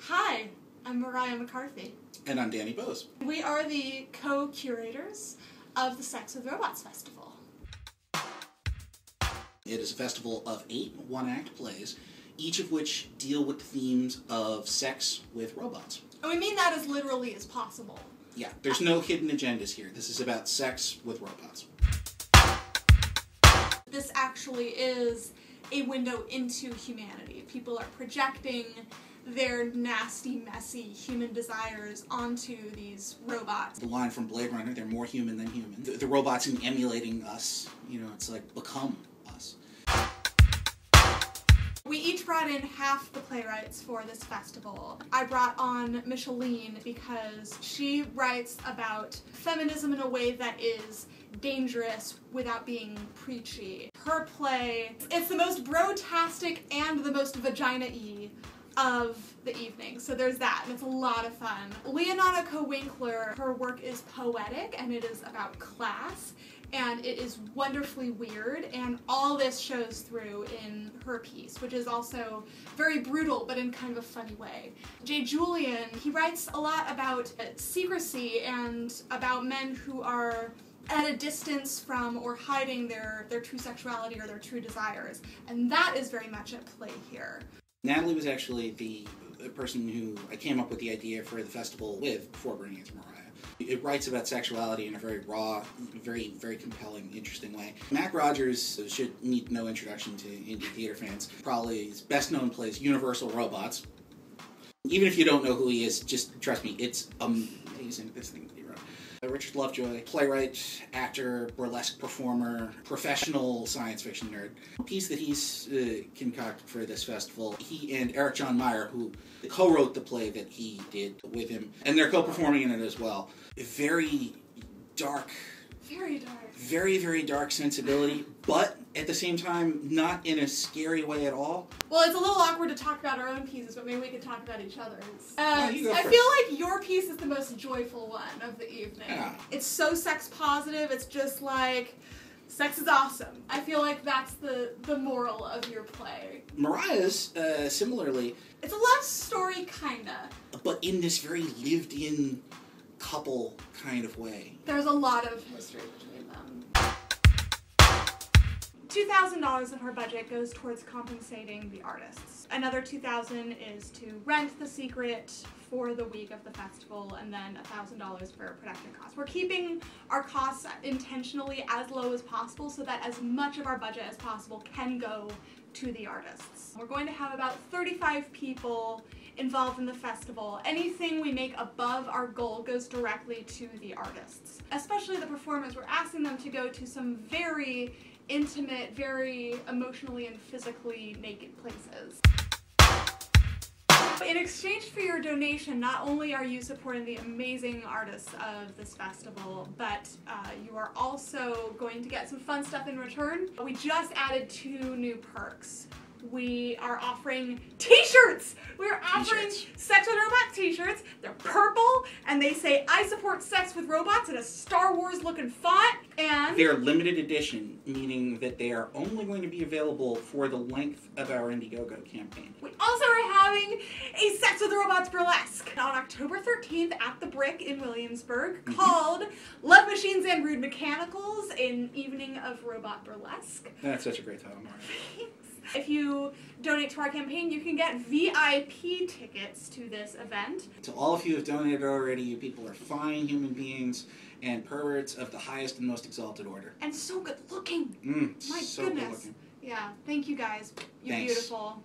Hi, I'm Mariah McCarthy. And I'm Danny Bose. We are the co-curators of the Sex with Robots Festival. It is a festival of 8 one-act plays, each of which deal with the themes of sex with robots. And we mean that as literally as possible. Yeah, there's no hidden agendas here. This is about sex with robots. This actually is a window into humanity. People are projecting their nasty, messy human desires onto these robots. The line from Blade Runner, they're more human than human. The robots emulating us, it's like become us. We each brought in half the playwrights for this festival. I brought on Micheline because she writes about feminism in a way that is dangerous without being preachy. Her play, it's the most bro-tastic and the most vagina-y of the evening. So there's that, and it's a lot of fun. Leonardo Winkler, her work is poetic, and it is about class, and it is wonderfully weird, and all this shows through in her piece, which is also very brutal, but in kind of a funny way. Jay Julian, he writes a lot about secrecy and about men who are at a distance from or hiding their true sexuality or their true desires, and that is very much at play here. Natalie was actually the person who I came up with the idea for the festival with before bringing it to Mariah. It writes about sexuality in a very raw, very, very compelling, interesting way. Mac Rogers should need no introduction to indie theater fans. Probably his best-known play is Universal Robots. Even if you don't know who he is, just trust me, it's amazing, this thing that he wrote. Richard Lovejoy, playwright, actor, burlesque performer, professional science fiction nerd. The piece that he's concocted for this festival, he and Eric John Meyer, who co-wrote the play that he did with him, and they're co-performing in it as well. Very dark. Very dark. Very, very dark sensibility, but at the same time, not in a scary way at all. Well, it's a little awkward to talk about our own pieces, but maybe we could talk about each other's. You go I first. feel like your piece is the most joyful one of the evening. Yeah. It's so sex positive, it's just like, sex is awesome. I feel like that's the moral of your play. Mariah's, similarly... It's a love story, kinda. But in this very lived-in couple kind of way. There's a lot of history between them. $2,000 of her budget goes towards compensating the artists. Another $2,000 is to rent the secret for the week of the festival, and then $1,000 for production costs. We're keeping our costs intentionally as low as possible so that as much of our budget as possible can go to the artists. We're going to have about 35 people involved in the festival. Anything we make above our goal goes directly to the artists. Especially the performers, we're asking them to go to some very intimate, very emotionally and physically naked places. In exchange for your donation, not only are you supporting the amazing artists of this festival, but you are also going to get some fun stuff in return. We just added 2 new perks. We are offering t-shirts! We're offering Sex with Robots t-shirts. They're purple, and they say, "I support sex with robots" in a Star Wars looking font, and... They're limited edition, meaning that they are only going to be available for the length of our Indiegogo campaign. We also are having a Sex with Robots burlesque on October 13th at the Brick in Williamsburg called Love Machines and Rude Mechanicals, an evening of robot burlesque. That's such a great title, Mark. If you donate to our campaign, you can get VIP tickets to this event. To all of you who have donated already, you people are fine human beings and perverts of the highest and most exalted order. And so good looking. My so goodness. good looking. Yeah, thank you guys. You're Thanks. beautiful.